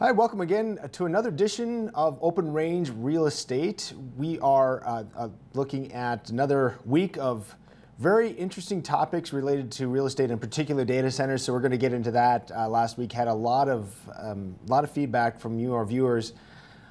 Hi, welcome again to another edition of Open Range Real Estate. We are looking at another week of very interesting topics related to real estate, in particular data centers. So we're going to get into that. Last week had a lot of feedback from you, our viewers,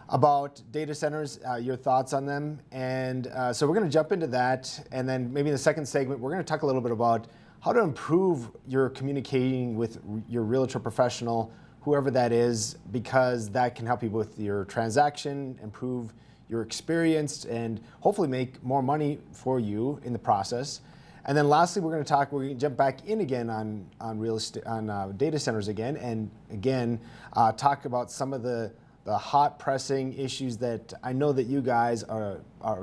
about data centers, your thoughts on them. And so we're going to jump into that. And then maybe in the second segment, we're going to talk a little bit about how to improve your communicating with your realtor professional, whoever that is, because that can help you with your transaction, improve your experience, and hopefully make more money for you in the process. And then lastly, we're going to jump back in again on real estate, on data centers again, and again, talk about some of the hot pressing issues that I know that you guys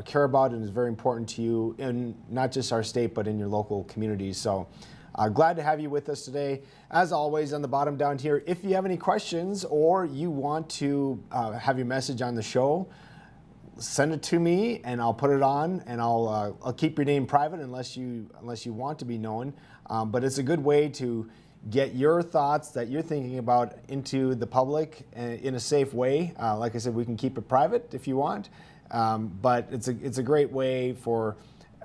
care about and is very important to you in not just our state, but in your local communities. So glad to have you with us today. As always, on the bottom down here, if you have any questions or you want to have your message on the show, send it to me and I'll put it on, and I'll keep your name private unless you want to be known. But it's a good way to get your thoughts that you're thinking about into the public in a safe way. Like I said, we can keep it private if you want, but it's a great way for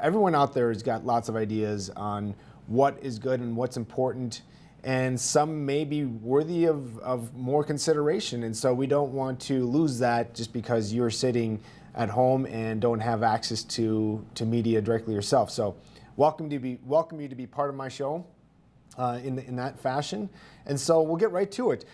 everyone out there who's got lots of ideas on what is good and what's important, and some may be worthy of more consideration. And so we don't want to lose that just because you're sitting at home and don't have access to media directly yourself. So welcome you to be part of my show in that fashion. And so we'll get right to it.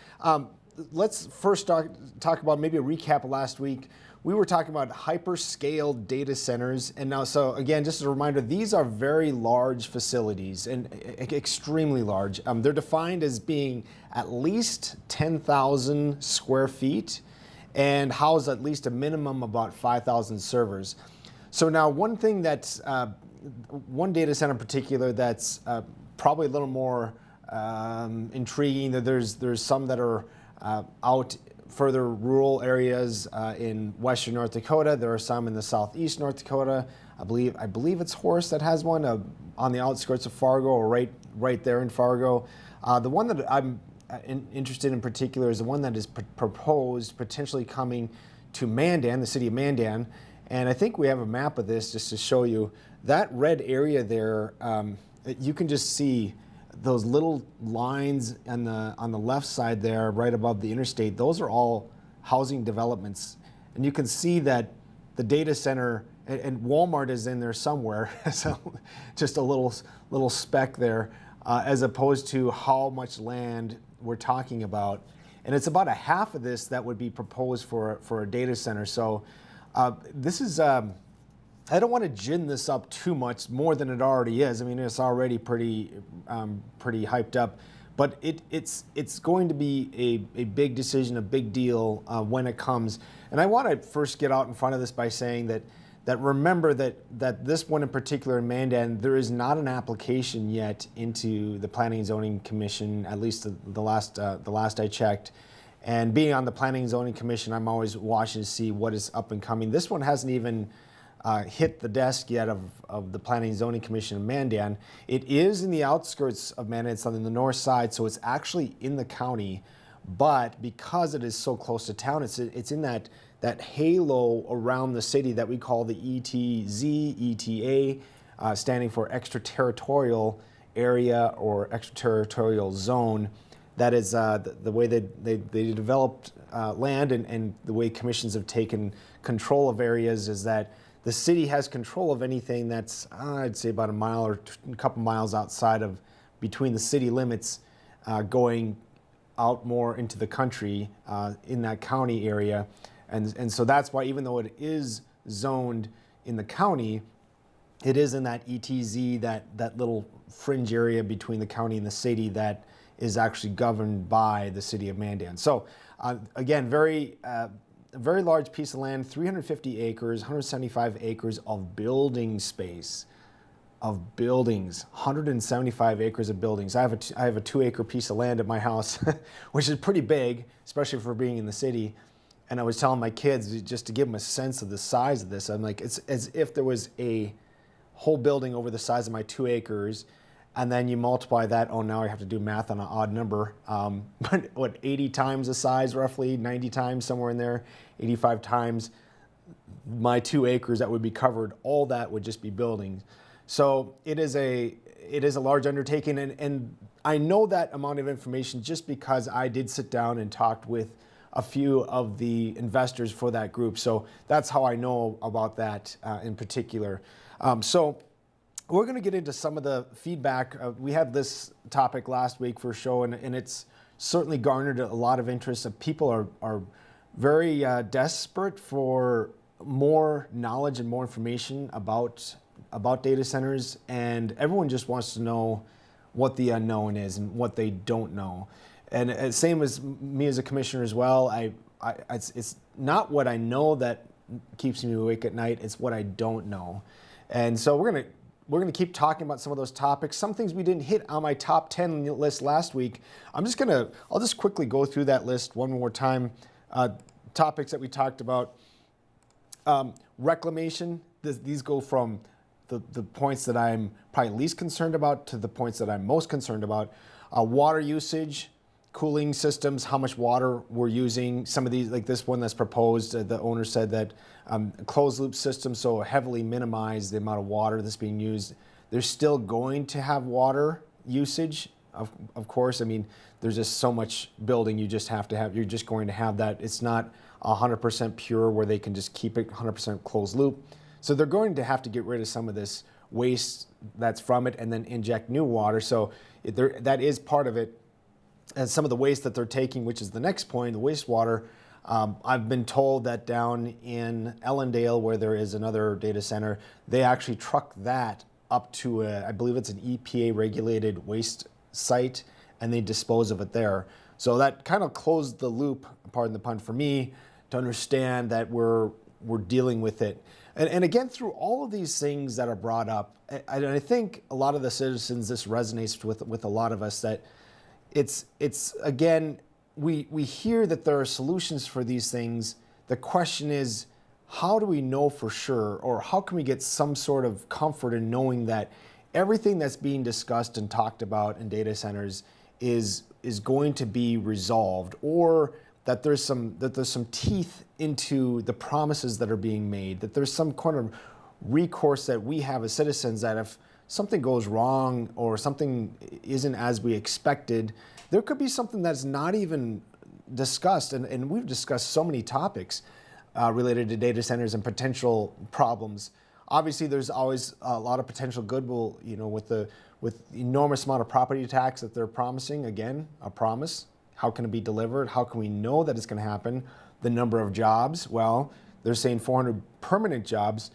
Let's first talk about maybe a recap of last week. We were talking about hyperscale data centers. And now, so again, just as a reminder, these are very large facilities and extremely large. They're defined as being at least 10,000 square feet and house at least a minimum about 5,000 servers. So now one thing that's, one data center in particular that's probably a little more intriguing, that there's some that are out further rural areas in western North Dakota. There are some in the southeast North Dakota. I believe it's Horse that has one on the outskirts of Fargo, or right there in Fargo. The one that I'm interested in particular is the one that is proposed potentially coming to Mandan, the city of Mandan. And I think we have a map of this just to show you. That red area there, you can just see those little lines on the left side there, right above the interstate. Those are all housing developments, and you can see that the data center and Walmart is in there somewhere. So just a little speck there, as opposed to how much land we're talking about. And it's about a half of this that would be proposed for a data center. So this is. I don't want to gin this up too much more than it already is. I mean, it's already pretty hyped up, but it's going to be a big decision, a big deal when it comes. And I want to first get out in front of this by saying that remember that this one in particular in Mandan, there is not an application yet into the Planning and Zoning Commission, at least the last I checked. And being on the Planning and Zoning Commission, I'm always watching to see what is up and coming. This one hasn't even hit the desk yet of the Planning and Zoning Commission in Mandan. It is in the outskirts of Mandan. It's on the north side, so it's actually in the county. But because it is so close to town, it's in that halo around the city that we call the ETZ, ETA, standing for extraterritorial area or extraterritorial zone. That is the way they developed land, and the way commissions have taken control of areas is that the city has control of anything that's, I'd say, about a mile or a couple miles outside of, between the city limits, going out more into the country in that county area. And so that's why, even though it is zoned in the county, it is in that ETZ, that little fringe area between the county and the city that is actually governed by the city of Mandan. So again, a very large piece of land, 350 acres, 175 acres of building space, of buildings, 175 acres of buildings. I have a 2-acre piece of land at my house, which is pretty big, especially for being in the city. And I was telling my kids, just to give them a sense of the size of this, I'm like, it's as if there was a whole building over the size of my 2 acres, and then you multiply that. Oh, now I have to do math on an odd number. But what, 80 times the size, roughly 90 times, somewhere in there, 85 times my 2 acres that would be covered. All that would just be buildings. So it is a large undertaking, and I know that amount of information just because I did sit down and talked with a few of the investors for that group. So that's how I know about that in particular. So we're going to get into some of the feedback. We had this topic last week for a show, and it's certainly garnered a lot of interest. People are very desperate for more knowledge and more information about data centers, and everyone just wants to know what the unknown is and what they don't know. And same as me as a commissioner as well. It's not what I know that keeps me awake at night. It's what I don't know. And so we're gonna keep talking about some of those topics. Some things we didn't hit on my top 10 list last week. I'll just quickly go through that list one more time. Topics that we talked about. Reclamation. These go from the points that I'm probably least concerned about to the points that I'm most concerned about. Water usage, cooling systems, how much water we're using. Some of these, like this one that's proposed, the owner said that closed loop systems so heavily minimize the amount of water that's being used. They're still going to have water usage, of course. I mean, there's just so much building you just have to have. You're just going to have that. It's not 100% pure where they can just keep it 100% closed loop. So they're going to have to get rid of some of this waste that's from it and then inject new water. So that is part of it. And some of the waste that they're taking, which is the next point, the wastewater, I've been told that down in Ellendale, where there is another data center, they actually truck that up to, I believe it's an EPA regulated waste site, and they dispose of it there. So that kind of closed the loop, pardon the pun, for me to understand that we're dealing with it. And again, through all of these things that are brought up, and I think a lot of the citizens, this resonates with a lot of us, that it's again, we hear that there are solutions for these things. The question is, how do we know for sure, or how can we get some sort of comfort in knowing that everything that's being discussed and talked about in data centers is going to be resolved, or that there's some teeth into the promises that are being made, that there's some kind of recourse that we have as citizens, that if something goes wrong or something isn't as we expected, there could be something that's not even discussed. And we've discussed so many topics related to data centers and potential problems. Obviously, there's always a lot of potential goodwill, with the enormous amount of property tax that they're promising. Again, a promise. How can it be delivered? How can we know that it's going to happen? The number of jobs, well, they're saying 400 permanent jobs,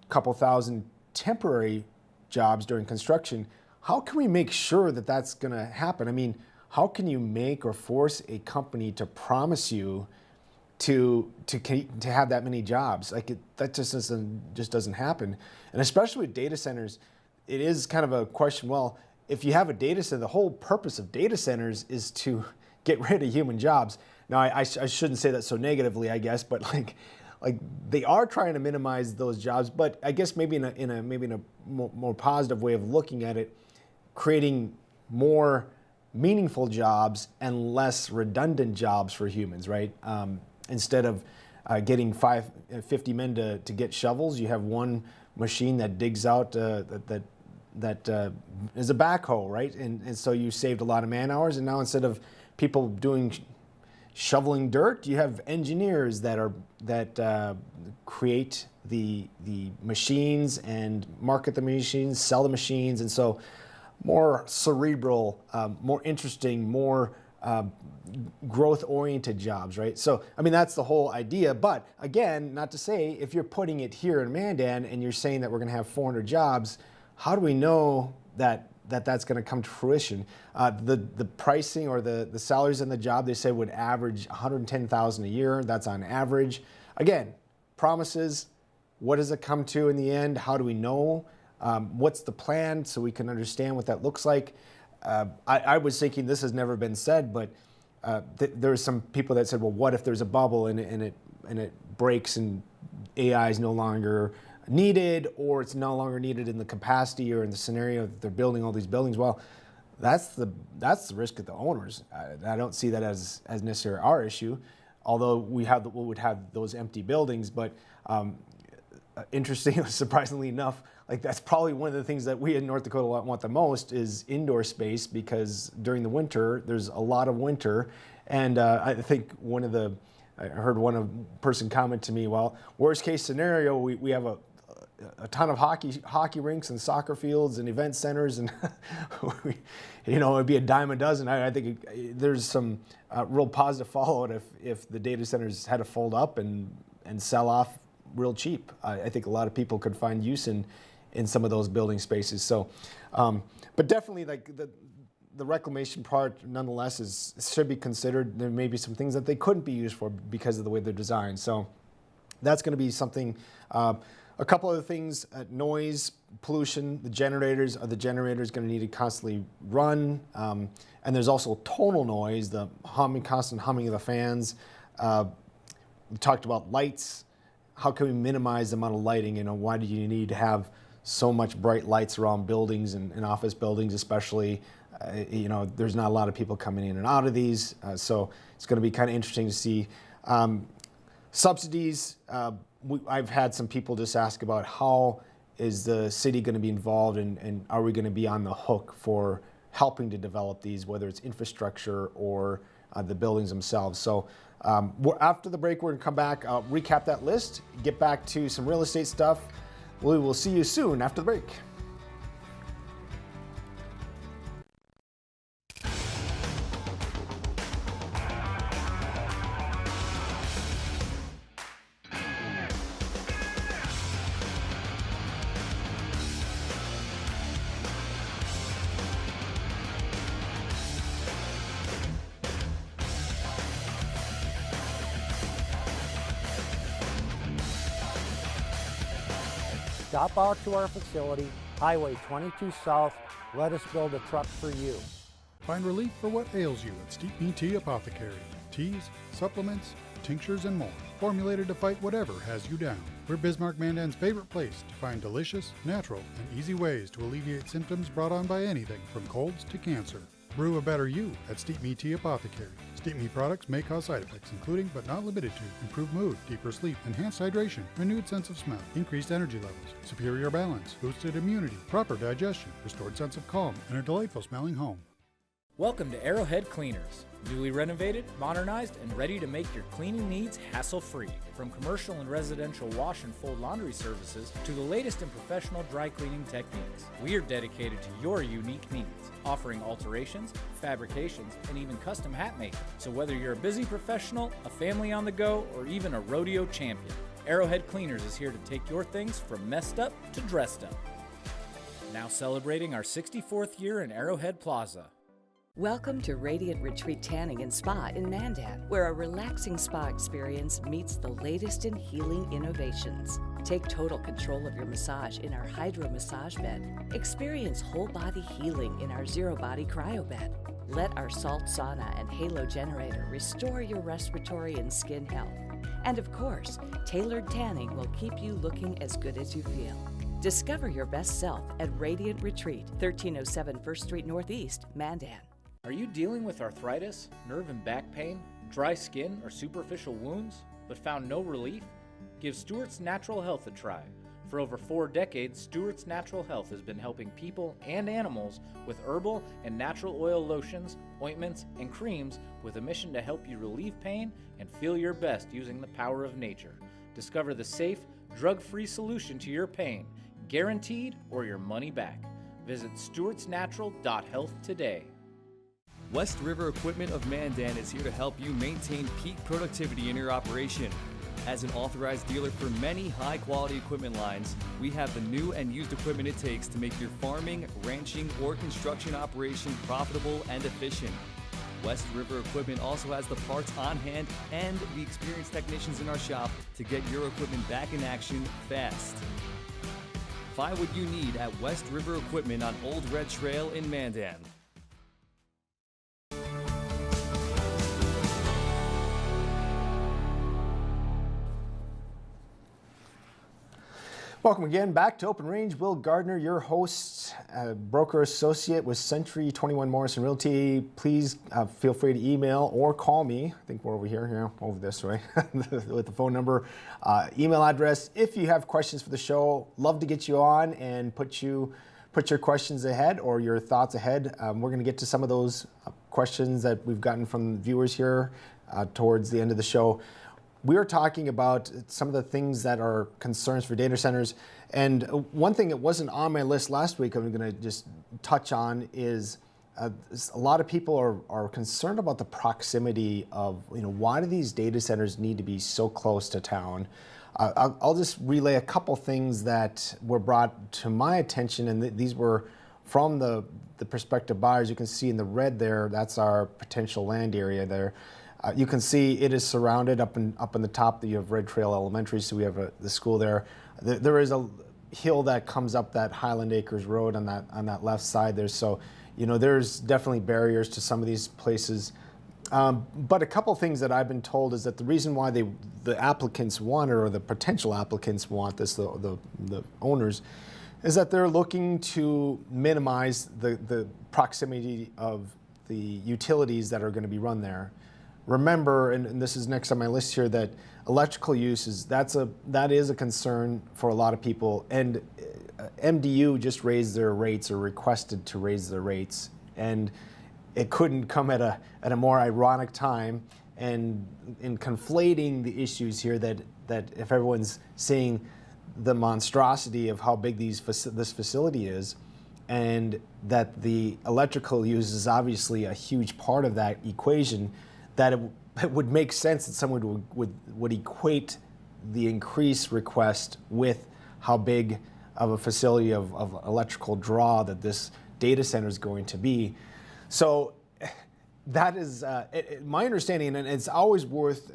a couple thousand temporary jobs during construction. How can we make sure that that's going to happen? I mean, how can you make or force a company to promise you to have that many jobs? That just doesn't happen. And especially with data centers, it is kind of a question. Well, if you have a data center, the whole purpose of data centers is to get rid of human jobs. Now, I shouldn't say that so negatively, I guess, but like they are trying to minimize those jobs. But I guess maybe in a more positive way of looking at it, creating more meaningful jobs and less redundant jobs for humans, right? Instead of getting 50 men to get shovels, you have one machine that digs out that is a backhoe, right? And so you saved a lot of man hours, and now instead of people doing shoveling dirt, you have engineers that create the machines and market the machines, sell the machines, and so more cerebral, more interesting, more growth-oriented jobs, right? So, I mean, that's the whole idea. But again, not to say, if you're putting it here in Mandan and you're saying that we're going to have 400 jobs, how do we know that that's going to come to fruition? The pricing or the salaries in the job, they say, would average $110,000 a year. That's on average. Again, promises. What does it come to in the end? How do we know? What's the plan so we can understand what that looks like? I was thinking, this has never been said, but there are some people that said, well, what if there's a bubble and it breaks and AI is no longer needed, or it's no longer needed in the capacity or in the scenario that they're building all these buildings. Well, that's the risk of the owners. I don't see that as necessarily our issue, although we would have those empty buildings. But interesting, surprisingly enough, like that's probably one of the things that we in North Dakota want the most is indoor space, because during the winter there's a lot of winter, and I think I heard one person comment to me, well, worst case scenario, we have a ton of hockey rinks and soccer fields and event centers, and it'd be a dime a dozen. I think there's some real positive fallout if the data centers had to fold up and sell off real cheap. I think a lot of people could find use in some of those building spaces. So, but definitely like the reclamation part, nonetheless, should be considered. There may be some things that they couldn't be used for because of the way they're designed. So that's going to be something. A couple other things, noise, pollution, the generators going to need to constantly run. And there's also tonal noise, the constant humming of the fans. We talked about lights. How can we minimize the amount of lighting? Why do you need to have so much bright lights around buildings and office buildings especially? There's not a lot of people coming in and out of these. So it's going to be kind of interesting to see. Subsidies, I've had some people just ask about how is the city going to be involved, and are we going to be on the hook for helping to develop these, whether it's infrastructure or the buildings themselves. So after the break, we're going to come back, recap that list, get back to some real estate stuff. We will see you soon after the break. Stop out to our facility, Highway 22 South. Let us build a truck for you. Find relief for what ails you at Steep Me Tea Apothecary. Teas, supplements, tinctures, and more. Formulated to fight whatever has you down. We're Bismarck Mandan's favorite place to find delicious, natural, and easy ways to alleviate symptoms brought on by anything from colds to cancer. Brew a better you at Steep Me Tea Apothecary. Steep Me products may cause side effects, including but not limited to improved mood, deeper sleep, enhanced hydration, renewed sense of smell, increased energy levels, superior balance, boosted immunity, proper digestion, restored sense of calm, and a delightful smelling home. Welcome to Arrowhead Cleaners. Newly renovated, modernized, and ready to make your cleaning needs hassle-free. From commercial and residential wash and fold laundry services to the latest in professional dry cleaning techniques, we are dedicated to your unique needs, offering alterations, fabrications, and even custom hat making. So whether you're a busy professional, a family on the go, or even a rodeo champion, Arrowhead Cleaners is here to take your things from messed up to dressed up. Now celebrating our 64th year in Arrowhead Plaza. Welcome to Radiant Retreat Tanning and Spa in Mandan, where a relaxing spa experience meets the latest in healing innovations. Take total control of your massage in our Hydro Massage Bed. Experience whole body healing in our Zero Body Cryo Bed. Let our salt sauna and halo generator restore your respiratory and skin health. And of course, tailored tanning will keep you looking as good as you feel. Discover your best self at Radiant Retreat, 1307 First Street Northeast, Mandan. Are you dealing with arthritis, nerve and back pain, dry skin, or superficial wounds, but found no relief? Give Stewart's Natural Health a try. For over 4 decades, Stewart's Natural Health has been helping people and animals with herbal and natural oil lotions, ointments, and creams with a mission to help you relieve pain and feel your best using the power of nature. Discover the safe, drug-free solution to your pain, guaranteed or your money back. Visit stewartsnatural.health today. West River Equipment of Mandan is here to help you maintain peak productivity in your operation. As an authorized dealer for many high-quality equipment lines, we have the new and used equipment it takes to make your farming, ranching, or construction operation profitable and efficient. West River Equipment also has the parts on hand and the experienced technicians in our shop to get your equipment back in action fast. Find what you need at West River Equipment on Old Red Trail in Mandan. Welcome again back to Open Range. Will Gardner, your host, broker associate with Century 21 Morrison Realty. Please feel free to email or call me. I think we're over here, over this way, with the phone number, email address. If you have questions for the show, love to get you on and put your questions ahead or your thoughts ahead. We're going to get to some of those questions that we've gotten from viewers here towards the end of the show. We are talking about some of the things that are concerns for data centers. And one thing that wasn't on my list last week I'm going to just touch on is a lot of people are concerned about the proximity of, why do these data centers need to be so close to town? I'll just relay a couple things that were brought to my attention, and these were from the prospective buyers. You can see in the red there, that's our potential land area there. You can see it is surrounded up in the top. You have Red Trail Elementary, so we have the school there. There is a hill that comes up that Highland Acres Road on that left side there. So, there's definitely barriers to some of these places. But a couple things that I've been told is that the reason why the applicants want it, or the potential applicants want this, the owners, is that they're looking to minimize the proximity of the utilities that are going to be run there. Remember, and this is next on my list here, that electrical uses, that is a concern for a lot of people. And MDU just raised their rates, or requested to raise their rates, and it couldn't come at a more ironic time. And in conflating the issues here, that if everyone's seeing the monstrosity of how big this facility is, and that the electrical use is obviously a huge part of that equation, that it would make sense that someone would equate the increased request with how big of a facility of electrical draw that this data center is going to be. So that is my understanding, and it's always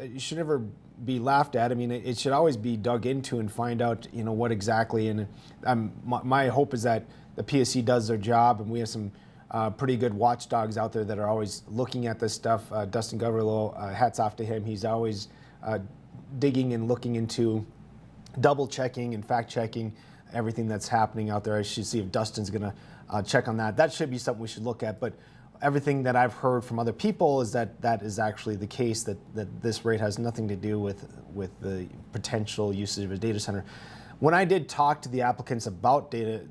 it should never be laughed at. I mean, it should always be dug into and find out, what exactly. And my hope is that the PSC does their job, and we have some pretty good watchdogs out there that are always looking at this stuff. Dustin Goverlow, hats off to him. He's always digging and looking into, double checking and fact checking everything that's happening out there. I should see if Dustin's going to check on that. That should be something we should look at. But everything that I've heard from other people is that is actually the case, that this rate has nothing to do with the potential usage of a data center. When I did talk to the applicants about the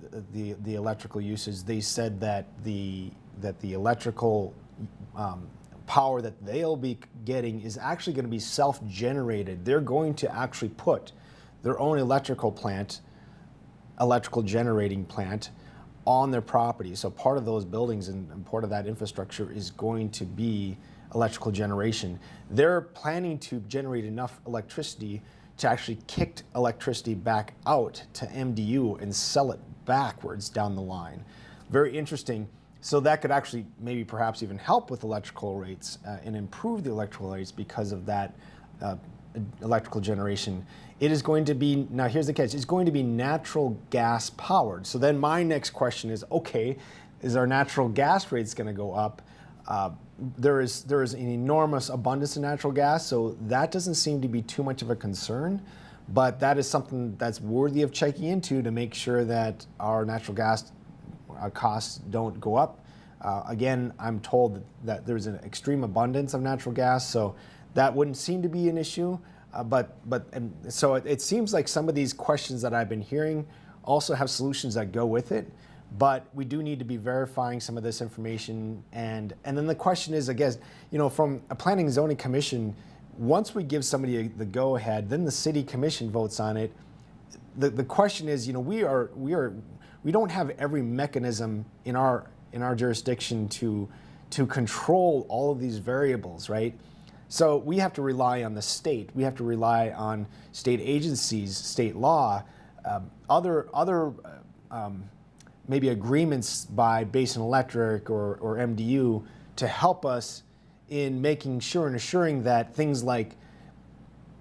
electrical usage, they said that the electrical power that they'll be getting is actually going to be self-generated. They're going to actually put their own electrical generating plant on their property. So part of those buildings and part of that infrastructure is going to be electrical generation. They're planning to generate enough electricity to actually kick electricity back out to MDU and sell it backwards down the line. Very interesting. So that could actually maybe perhaps even help with electrical rates and improve the electrical rates because of that electrical generation. It is going to be, now here's the catch, it's going to be natural gas powered. So then my next question is, okay, is our natural gas rates going to go up? There is an enormous abundance of natural gas, so that doesn't seem to be too much of a concern, but that is something that's worthy of checking into to make sure that our natural gas costs don't go up. Again, I'm told that there's an extreme abundance of natural gas, so that wouldn't seem to be an issue. So it seems like some of these questions that I've been hearing also have solutions that go with it. But we do need to be verifying some of this information. And then the question is, I guess, from a planning and zoning commission, once we give somebody the go-ahead, then the city commission votes on it. The question is, we don't have every mechanism in our jurisdiction to control all of these variables, right? So we have to rely on the state. We have to rely on state agencies, state law, other maybe agreements by Basin Electric or MDU to help us in making sure and assuring that things like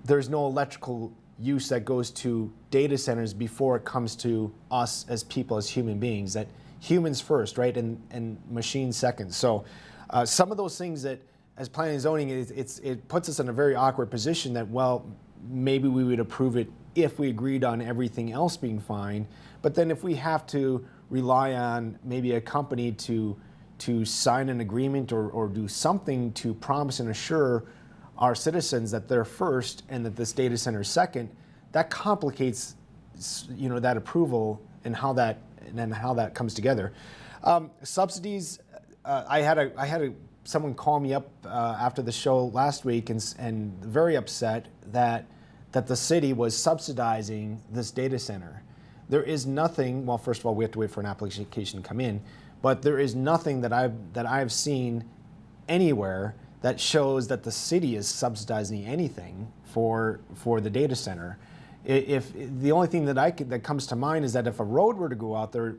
there's no electrical use that goes to data centers before it comes to us as people, as human beings, that humans first, right, and machines second. So some of those things that, as planning and zoning, it puts us in a very awkward position that, well, maybe we would approve it if we agreed on everything else being fine. But then if we have to rely on maybe a company to sign an agreement or do something to promise and assure our citizens that they're first and that this data center is second, that complicates, that approval and how that comes together. Subsidies. I had someone call me up after the show last week and very upset that the city was subsidizing this data center. There is nothing. Well, first of all, we have to wait for an application to come in, but there is nothing that I've seen anywhere that shows that the city is subsidizing anything for the data center. If the only thing that comes to mind is that if a road were to go out there,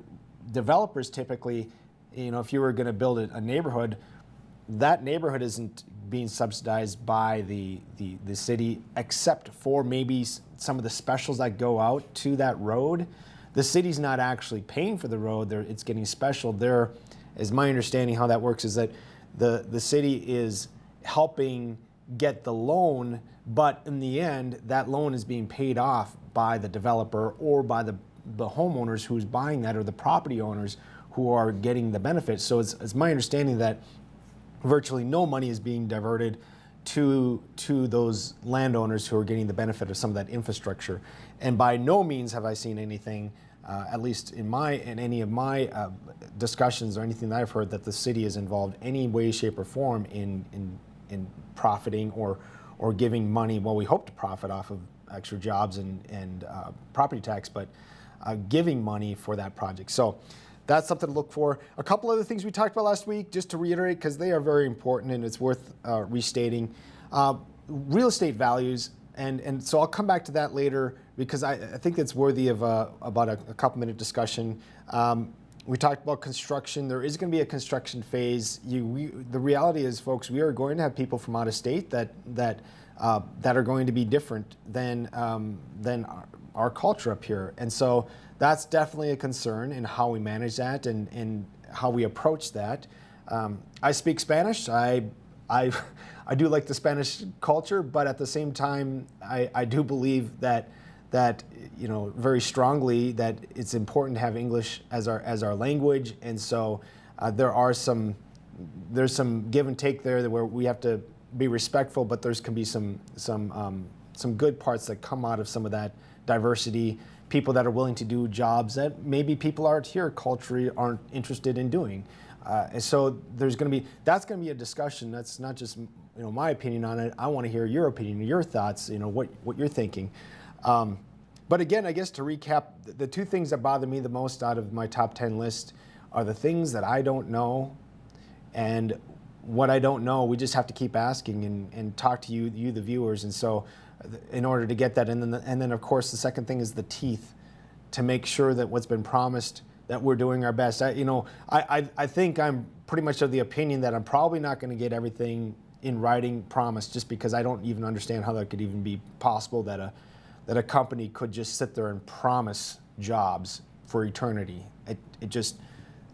developers typically, if you were going to build a neighborhood, that neighborhood isn't being subsidized by the city, except for maybe some of the specials that go out to that road. The city's not actually paying for the road; it's getting special. There, is my understanding how that works is that the city is helping get the loan, but in the end, that loan is being paid off by the developer or by the homeowners who's buying that, or the property owners who are getting the benefits. So it's my understanding that virtually no money is being diverted to those landowners who are getting the benefit of some of that infrastructure. And by no means have I seen anything, at least in any of my discussions or anything that I've heard, that the city is involved any way, shape, or form in profiting or giving money. Well, we hope to profit off of extra jobs and property tax, but giving money for that project. So that's something to look for. A couple other things we talked about last week, just to reiterate, because they are very important and it's worth restating. Real estate values, and so I'll come back to that later because I think it's worthy of about a couple-minute discussion. We talked about construction. There is going to be a construction phase. The reality is, folks, we are going to have people from out of state that are going to be different than our culture up here, and so that's definitely a concern in how we manage that and how we approach that. I speak Spanish. I do like the Spanish culture, but at the same time, I do believe that very strongly that it's important to have English as our language, and so there's some give and take there where we have to be respectful, but there's can be some good parts that come out of some of that diversity. People that are willing to do jobs that maybe people out here culturally aren't interested in doing, and so that's going to be a discussion. That's not just my opinion on it. I want to hear your opinion, your thoughts, what you're thinking. But again, I guess to recap, the two things that bother me the most out of my top 10 list are the things that I don't know, and what I don't know, we just have to keep asking and talk to you the viewers. And so in order to get that, and then of course the second thing is the teeth, to make sure that what's been promised, that we're doing our best. I think I'm pretty much of the opinion that I'm probably not going to get everything in writing promised, just because I don't even understand how that could even be possible, that a company could just sit there and promise jobs for eternity.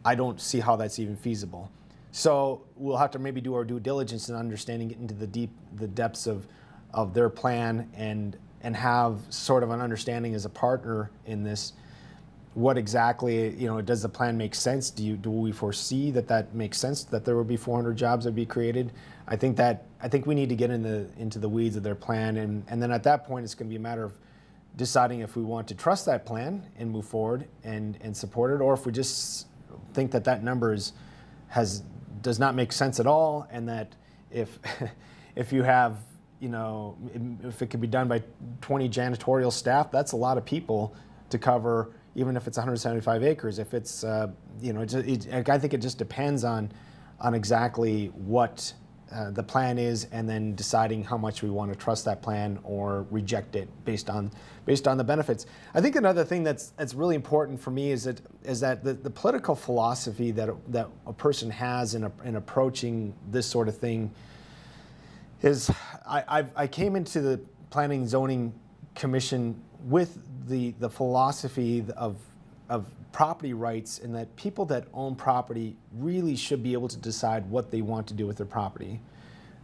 I don't see how that's even feasible. So we'll have to maybe do our due diligence in understanding, into the depths of their plan and have sort of an understanding as a partner in this. What exactly, does the plan make sense? Do we foresee that makes sense, that there will be 400 jobs that be created? I think we need to get into the weeds of their plan, and then at that point it's going to be a matter of deciding if we want to trust that plan and move forward and support it, or if we just think that number does not make sense at all, and that if you have, if it could be done by 20 janitorial staff, that's a lot of people to cover, even if it's 175 acres. If it's, I think it just depends on exactly what the plan is, and then deciding how much we want to trust that plan or reject it based on the benefits. I think another thing that's really important for me is that the political philosophy that a person has in approaching this sort of thing is, I came into the Planning and Zoning Commission with the philosophy of property rights, and that people that own property really should be able to decide what they want to do with their property.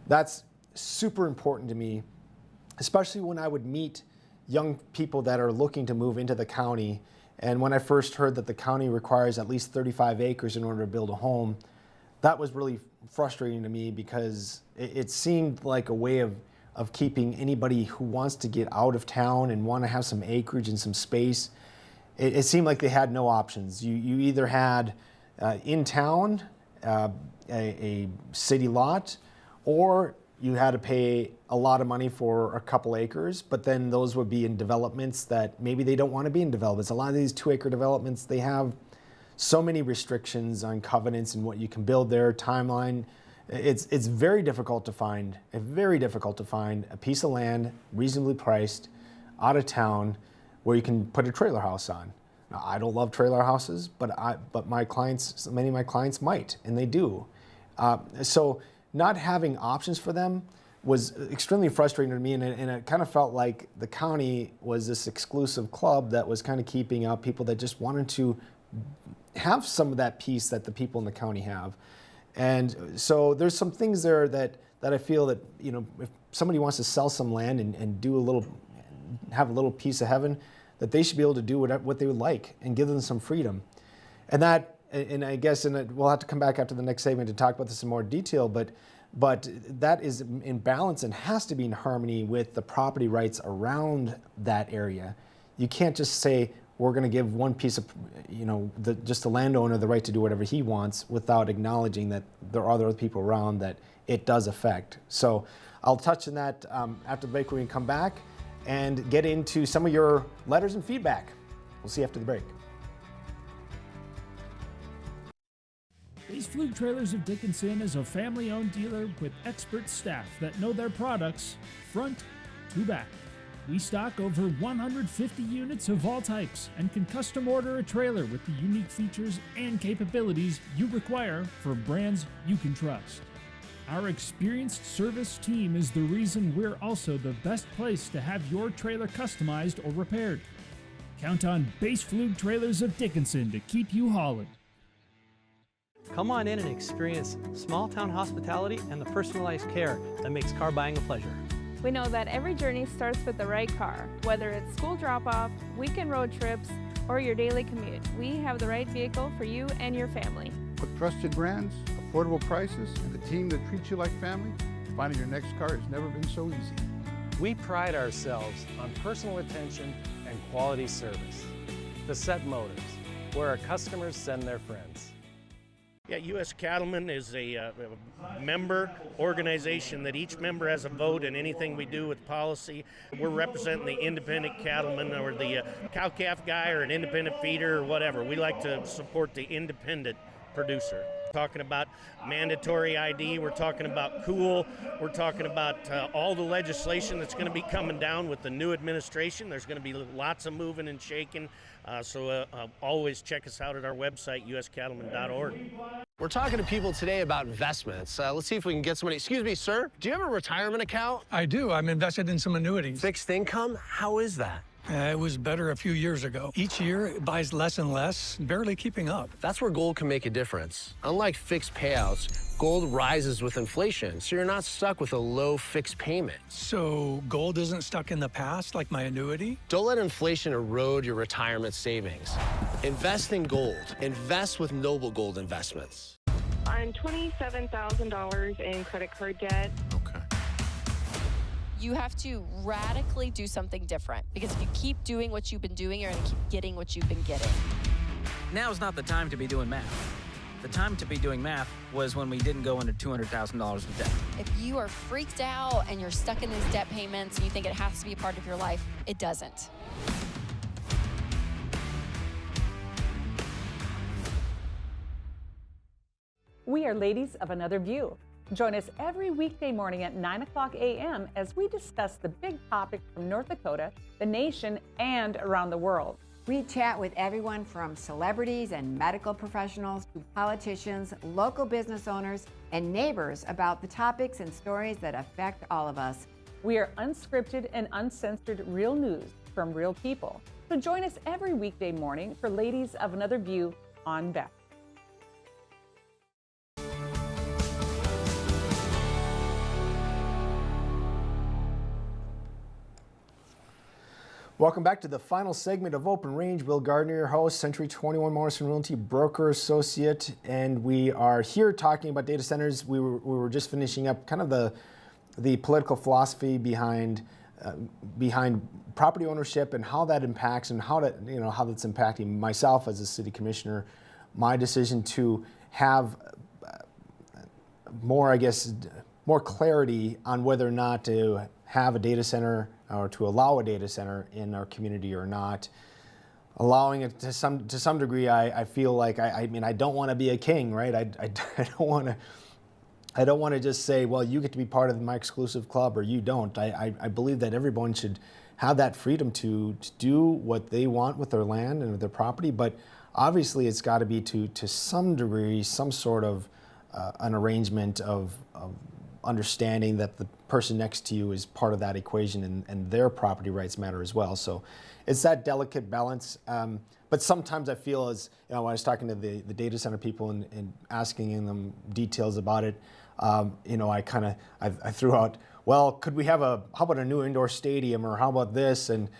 That's super important to me, especially when I would meet young people that are looking to move into the county. And when I first heard that the county requires at least 35 acres in order to build a home, that was really frustrating to me, because it seemed like a way of keeping anybody who wants to get out of town and want to have some acreage and some space. It seemed like they had no options. You either had in town a city lot, or you had to pay a lot of money for a couple acres, but then those would be in developments that maybe they don't want to be in developments. A lot of these 2-acre developments, they have so many restrictions on covenants and what you can build there, timeline. It's very difficult to find, a piece of land reasonably priced out of town where you can put a trailer house on. Now, I don't love trailer houses, but my clients, many of my clients might, and they do. So not having options for them was extremely frustrating to me, and it kind of felt like the county was this exclusive club that was kind of keeping out people that just wanted to have some of that peace that the people in the county have. And so there's some things there that I feel that, you know, if somebody wants to sell some land and do have a little piece of heaven, that they should be able to do what they would like and give them some freedom. And I guess we'll have to come back after the next segment to talk about this in more detail, but that is in balance and has to be in harmony with the property rights around that area. You can't just say, we're going to give one piece of, you know, just the landowner the right to do whatever he wants without acknowledging that there are other people around that it does affect. So I'll touch on that after the break when we come back and get into some of your letters and feedback. We'll see you after the break. Base Flug Trailers of Dickinson is a family-owned dealer with expert staff that know their products front to back. We stock over 150 units of all types and can custom order a trailer with the unique features and capabilities you require for brands you can trust. Our experienced service team is the reason we're also the best place to have your trailer customized or repaired. Count on Base Flug Trailers of Dickinson to keep you hauling. Come on in and experience small-town hospitality and the personalized care that makes car buying a pleasure. We know that every journey starts with the right car. Whether it's school drop-off, weekend road trips, or your daily commute, we have the right vehicle for you and your family. With trusted brands, affordable prices, and a team that treats you like family, finding your next car has never been so easy. We pride ourselves on personal attention and quality service. Bassett Motors, where our customers send their friends. Yeah, U.S. Cattlemen is a member organization that each member has a vote in anything we do with policy. We're representing the independent cattleman or the cow-calf guy or an independent feeder or whatever. We like to support the independent producer. We're talking about mandatory ID, we're talking about COOL, we're talking about all the legislation that's going to be coming down with the new administration. There's going to be lots of moving and shaking, so always check us out at our website, uscattleman.org. We're talking to people today about investments. Let's see if we can get somebody. Excuse me, sir, do you have a retirement account? I do. I'm invested in some annuities. Fixed income? How is that? It was better a few years ago. Each year, it buys less and less, barely keeping up. That's where gold can make a difference. Unlike fixed payouts, gold rises with inflation, so you're not stuck with a low fixed payment. So gold isn't stuck in the past like my annuity? Don't let inflation erode your retirement savings. Invest in gold. Invest with Noble Gold Investments. I'm $27,000 in credit card debt. Okay. You have to radically do something different, because if you keep doing what you've been doing, you're going to keep getting what you've been getting. Now's not the time to be doing math. The time to be doing math was when we didn't go into $200,000 of debt. If you are freaked out and you're stuck in these debt payments and you think it has to be a part of your life, it doesn't. We are Ladies of Another View. Join us every weekday morning at 9 o'clock a.m. as we discuss the big topics from North Dakota, the nation, and around the world. We chat with everyone from celebrities and medical professionals to politicians, local business owners, and neighbors about the topics and stories that affect all of us. We are unscripted and uncensored real news from real people. So join us every weekday morning for Ladies of Another View on Beck. Welcome back to the final segment of Open Range. Will Gardner, your host, Century 21 Morrison Realty Broker Associate, and we are here talking about data centers. We were just finishing up kind of the political philosophy behind property ownership and how that impacts and how that's impacting myself as a city commissioner. My decision to have more clarity on whether or not to have a data center or to allow a data center in our community or not. Allowing it to some degree, I feel like I don't want to be a king, right? I don't want to just say, well, you get to be part of my exclusive club or you don't. I believe that everyone should have that freedom to do what they want with their land and with their property, but obviously it's got to be to some degree, some sort of an arrangement of understanding that the person next to you is part of that equation and their property rights matter as well. So it's that delicate balance. But sometimes I feel as, when I was talking to the data center people and asking them details about it, I threw out, well, could we have how about a new indoor stadium, or how about this and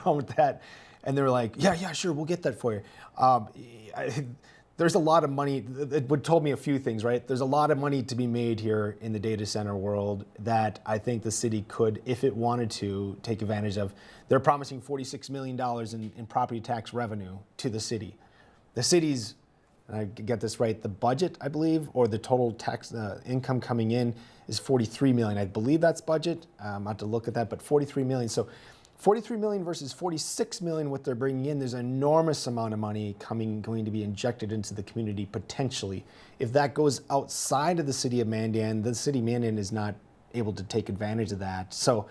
how about that? And they were like, yeah, sure, we'll get that for you. There's a lot of money. It would told me a few things, right? There's a lot of money to be made here in the data center world that I think the city could, if it wanted to, take advantage of. They're promising $46 million in property tax revenue to the city. The city's, and I get this right, the budget, I believe, or the total tax income coming in is $43 million. I believe that's budget. I have to look at that, but $43 million. So $43 million versus $46 million, what they're bringing in, there's an enormous amount of money going to be injected into the community potentially. If that goes outside of the city of Mandan, the city of Mandan is not able to take advantage of that. So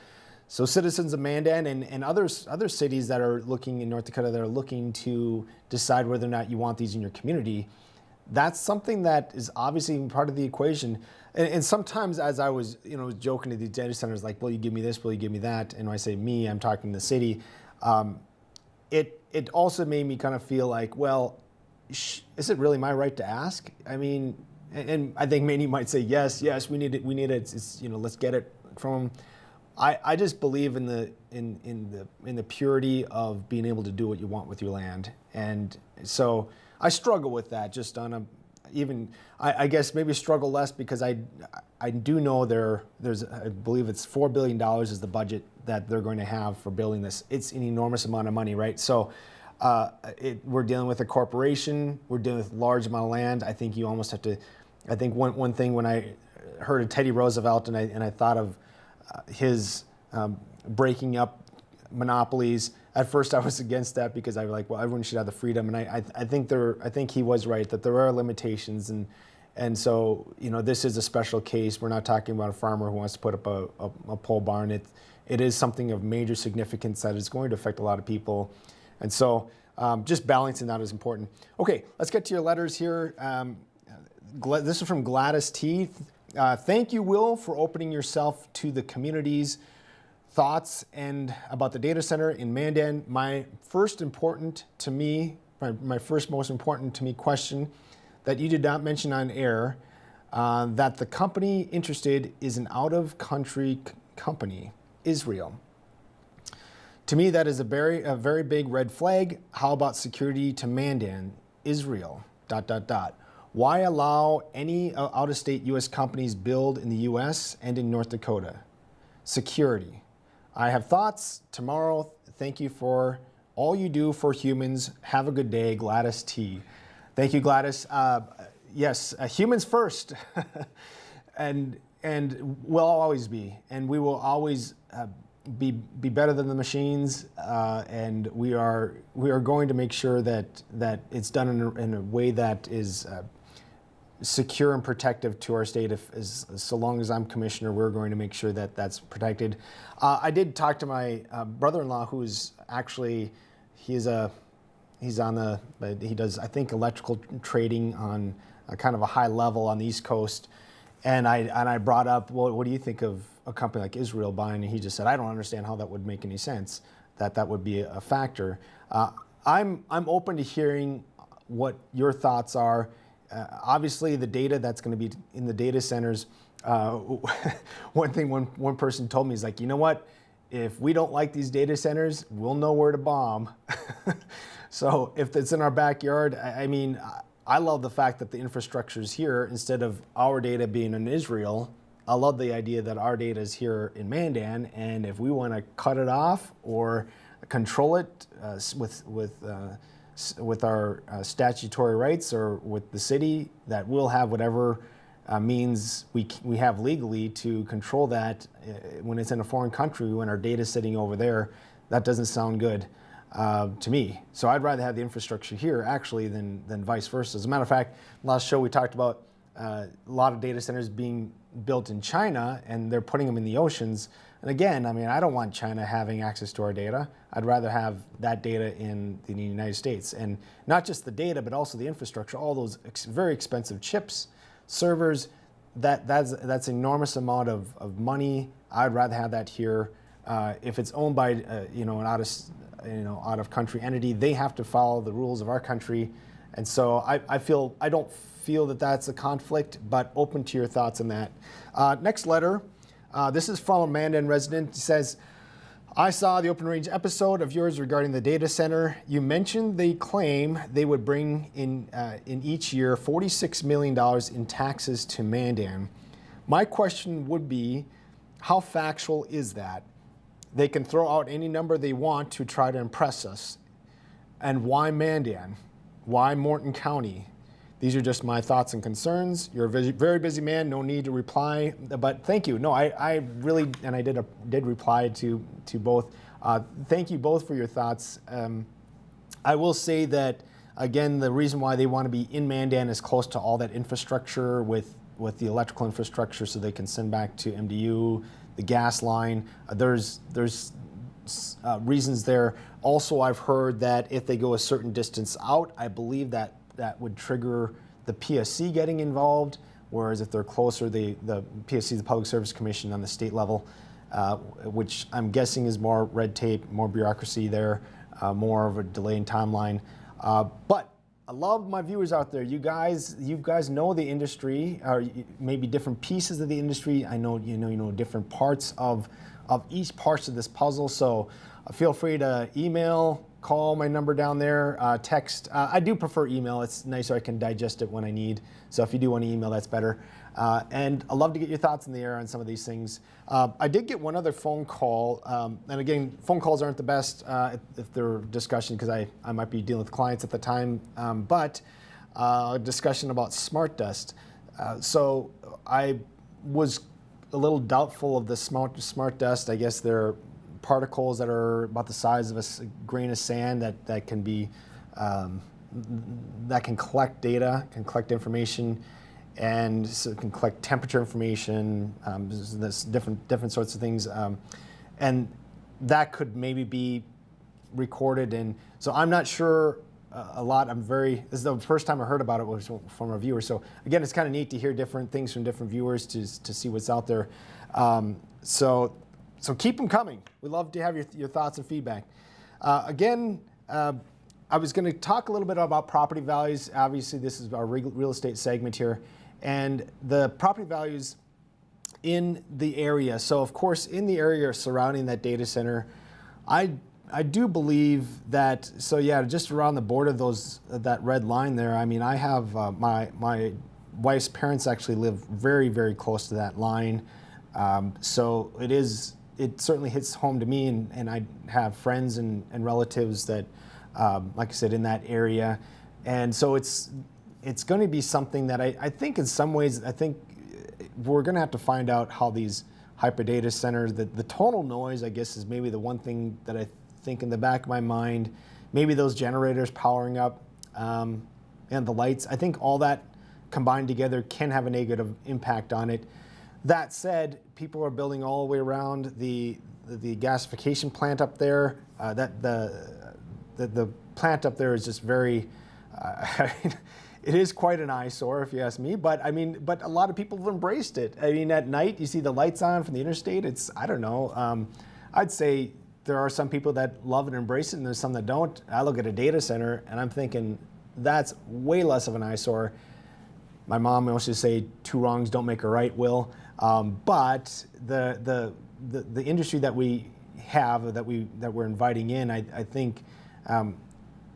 citizens of Mandan and other cities that are looking in North Dakota that are looking to decide whether or not you want these in your community, that's something that is obviously part of the equation. And sometimes, as I was, joking to these data centers, like, will you give me this? Will you give me that? And when I say me, I'm talking the city. It also made me kind of feel like, well, is it really my right to ask? I mean, and I think many might say yes, we need it. It's let's get it from them. I just believe in the purity of being able to do what you want with your land, and so I struggle with that. Just on I guess maybe struggle less because I do know there's I believe it's $4 billion is the budget that they're going to have for building this. It's an enormous amount of money, right? So we're dealing with a corporation. We're dealing with a large amount of land. I think you almost have to. I think one thing when I heard of Teddy Roosevelt and I thought of his breaking up monopolies. At first, I was against that because I was like, well, everyone should have the freedom, and I think he was right that there are limitations, and so this is a special case. We're not talking about a farmer who wants to put up a pole barn. It is something of major significance that is going to affect a lot of people, and so just balancing that is important. Okay, let's get to your letters here. This is from Gladys T. Thank you, Will, for opening yourself to the community's thoughts and about the data center in Mandan. My first most important to me question that you did not mention on air, that the company interested is an out-of-country company, Israel. To me, that is a very big red flag. How about security to Mandan, Israel, ... Why allow any out-of-state U.S. companies build in the U.S. and in North Dakota? Security. I have thoughts. Tomorrow, thank you for all you do for humans. Have a good day, Gladys T. Thank you, Gladys. Yes, humans first, and will always be, and we will always be better than the machines, and we are going to make sure that it's done in a way that is secure and protective to our state. So long as I'm commissioner, we're going to make sure that that's protected. I did talk to my brother-in-law, who's actually he does I think electrical trading on kind of a high level on the East Coast, and I brought up, well, what do you think of a company like Israel buying? And he just said, I don't understand how that would make any sense. That would be a factor. I'm open to hearing what your thoughts are. Obviously, the data that's going to be in the data centers. One thing one person told me is like, you know what? if we don't like these data centers, we'll know where to bomb. So if it's in our backyard, I mean, I love the fact that the infrastructure is here instead of our data being in Israel. I love the idea that our data is here in Mandan, and if we want to cut it off or control it with our statutory rights or with the city, that we'll have whatever means we have legally to control that when it's in a foreign country, when our data is sitting over there. That doesn't sound good to me. So I'd rather have the infrastructure here actually than vice versa. As a matter of fact, last show we talked about a lot of data centers being built in China, and they're putting them in the oceans. And again, I mean, I don't want China having access to our data. I'd rather have that data in the United States. And not just the data, but also the infrastructure, all those very expensive chips, servers, that's an enormous amount of money. I'd rather have that here. If it's owned by an out of country entity, they have to follow the rules of our country. And so I don't feel that that's a conflict, but open to your thoughts on that. Next letter, this is from a Mandan resident. It says, I saw the Open Range episode of yours regarding the data center. You mentioned they claim they would bring in each year $46 million in taxes to Mandan. My question would be, how factual is that? They can throw out any number they want to try to impress us. And why Mandan? Why Morton County? These are just my thoughts and concerns. You're a very busy man, no need to reply, but thank you. No, I really, and I did reply to both. Thank you both for your thoughts. I will say that, again, the reason why they want to be in Mandan is close to all that infrastructure with the electrical infrastructure, so they can send back to MDU, the gas line. There's reasons there. Also, I've heard that if they go a certain distance out, I believe that would trigger the PSC getting involved, whereas if they're closer, the PSC, the Public Service Commission on the state level, which I'm guessing is more red tape, more bureaucracy there, more of a delay in timeline. But I love my viewers out there. You guys know the industry, or maybe different pieces of the industry. I know you know different parts of each parts of this puzzle. So feel free to email, call my number down there, text. I do prefer email. It's nicer. I can digest it when I need. So if you do want to email, that's better. And I'd love to get your thoughts in the air on some of these things. I did get one other phone call. And again, phone calls aren't the best if they're discussion, because I might be dealing with clients at the time. But a discussion about smart dust. So I was a little doubtful of the smart dust. I guess they're particles that are about the size of a grain of sand that can be that can collect data, can collect information, and so it can collect temperature information. There's different sorts of things, and that could maybe be recorded. And so I'm not sure a lot. This is the first time I heard about it was from a viewer. So again, it's kind of neat to hear different things from different viewers to see what's out there. So keep them coming. We love to have your thoughts and feedback. Again, I was going to talk a little bit about property values. Obviously, this is our real estate segment here. And the property values in the area. So, of course, in the area surrounding that data center, I do believe that, so yeah, just around the border of that red line there, I mean, I have my wife's parents actually live very, very close to that line. So it certainly hits home to me, and I have friends and relatives that, like I said, in that area. And so it's going to be something that I think in some ways, I think we're going to have to find out how these hyper data centers, the tonal noise, I guess, is maybe the one thing that I think in the back of my mind, maybe those generators powering up and the lights, I think all that combined together can have a negative impact on it. That said, people are building all the way around the gasification plant up there. The plant up there is just very, it is quite an eyesore if you ask me, but a lot of people have embraced it. I mean, at night you see the lights on from the interstate. I don't know. I'd say there are some people that love and embrace it, and there's some that don't. I look at a data center and I'm thinking that's way less of an eyesore. My mom used to say, 2 wrongs don't make a right, Will. But the industry that we have that we're inviting in, I think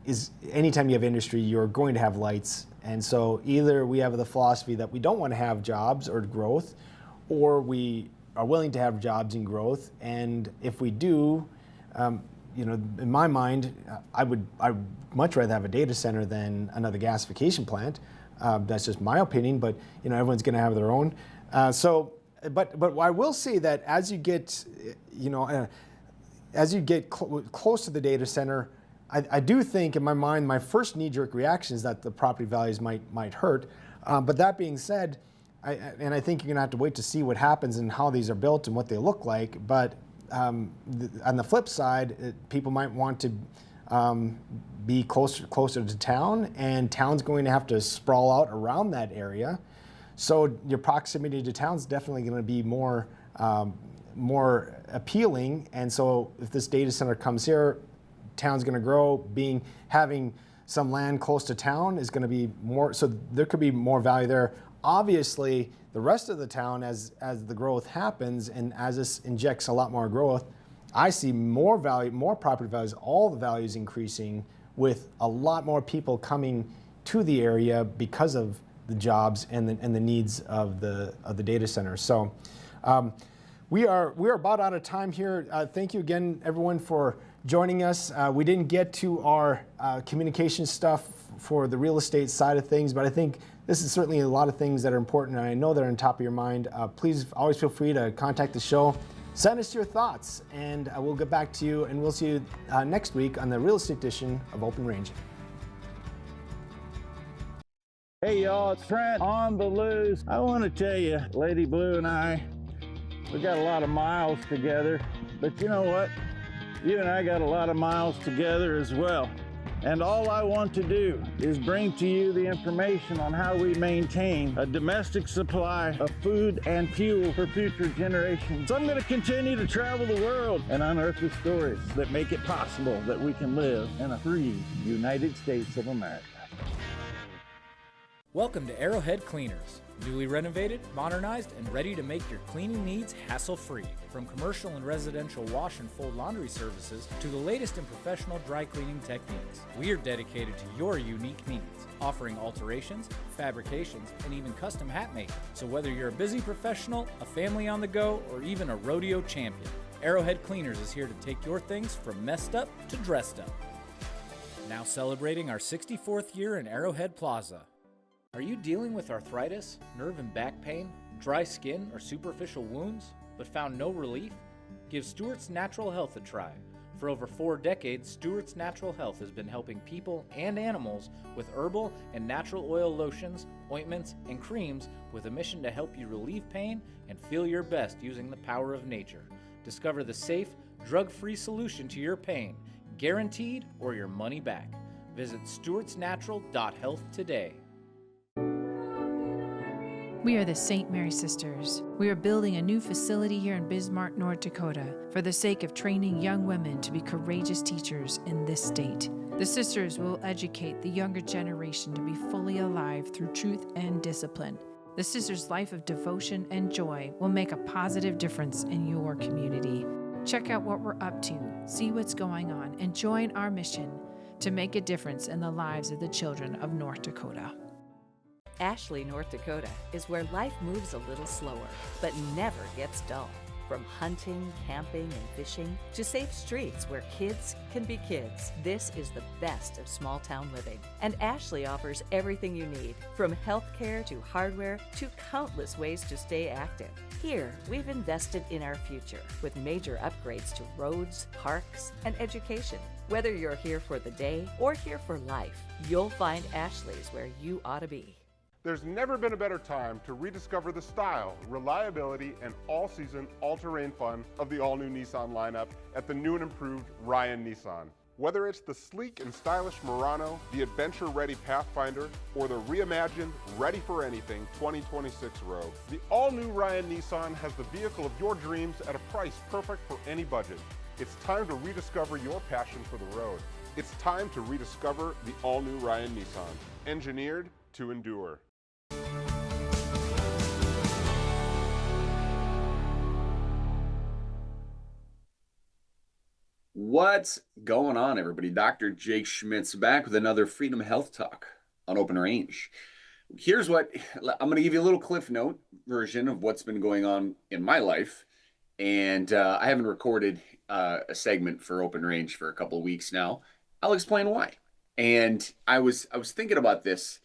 is anytime you have industry, you're going to have lights. And so either we have the philosophy that we don't want to have jobs or growth, or we are willing to have jobs and growth. And if we do, in my mind, I'd much rather have a data center than another gasification plant. That's just my opinion, but everyone's going to have their own. But I will say that as you get, close to the data center, I do think in my mind, my first knee-jerk reaction is that the property values might hurt. But that being said, I think you're going to have to wait to see what happens and how these are built and what they look like. But on the flip side, people might want to be closer to town, and town's going to have to sprawl out around that area. So your proximity to town's definitely going to be more appealing. And so if this data center comes here, town's going to grow. Having some land close to town is going to be more. So there could be more value there. Obviously, the rest of the town, as the growth happens and as this injects a lot more growth, I see more value, more property values, all the values increasing with a lot more people coming to the area because of the jobs and the needs of the data center. So we are about out of time here. Thank you again, everyone, for joining us. We didn't get to our communication stuff for the real estate side of things, but I think this is certainly a lot of things that are important, and I know they're on top of your mind. Please always feel free to contact the show. Send us your thoughts, and we'll get back to you, and we'll see you next week on the real estate edition of Open Range. Hey y'all, it's Trent on the loose. I want to tell you, Lady Blue and I, we got a lot of miles together, but you know what? You and I got a lot of miles together as well. And all I want to do is bring to you the information on how we maintain a domestic supply of food and fuel for future generations. So I'm going to continue to travel the world and unearth the stories that make it possible that we can live in a free United States of America. Welcome to Arrowhead Cleaners. Newly renovated, modernized, and ready to make your cleaning needs hassle-free. From commercial and residential wash and fold laundry services to the latest in professional dry cleaning techniques, we are dedicated to your unique needs, offering alterations, fabrications, and even custom hat making. So whether you're a busy professional, a family on the go, or even a rodeo champion, Arrowhead Cleaners is here to take your things from messed up to dressed up. Now celebrating our 64th year in Arrowhead Plaza. Are you dealing with arthritis, nerve and back pain, dry skin, or superficial wounds, but found no relief? Give Stewart's Natural Health a try. For over 4 decades, Stewart's Natural Health has been helping people and animals with herbal and natural oil lotions, ointments, and creams with a mission to help you relieve pain and feel your best using the power of nature. Discover the safe, drug-free solution to your pain, guaranteed or your money back. Visit stewartsnatural.health today. We are the St. Mary Sisters. We are building a new facility here in Bismarck, North Dakota, for the sake of training young women to be courageous teachers in this state. The Sisters will educate the younger generation to be fully alive through truth and discipline. The Sisters' life of devotion and joy will make a positive difference in your community. Check out what we're up to, see what's going on, and join our mission to make a difference in the lives of the children of North Dakota. Ashley, North Dakota is where life moves a little slower, but never gets dull. From hunting, camping, and fishing to safe streets where kids can be kids, this is the best of small town living. And Ashley offers everything you need, from healthcare to hardware to countless ways to stay active. Here, we've invested in our future with major upgrades to roads, parks, and education. Whether you're here for the day or here for life, you'll find Ashley's where you ought to be. There's never been a better time to rediscover the style, reliability, and all-season, all-terrain fun of the all-new Nissan lineup at the new and improved Ryan Nissan. Whether it's the sleek and stylish Murano, the adventure-ready Pathfinder, or the reimagined, ready-for-anything 2026 Rogue, the all-new Ryan Nissan has the vehicle of your dreams at a price perfect for any budget. It's time to rediscover your passion for the road. It's time to rediscover the all-new Ryan Nissan, engineered to endure. What's going on, everybody? Dr. Jake Schmitz back with another Freedom Health Talk on Open Range. Here's what I'm going to give you a little Cliff Note version of what's been going on in my life. And I haven't recorded a segment for Open Range for a couple of weeks now. I'll explain why. And I was thinking about this,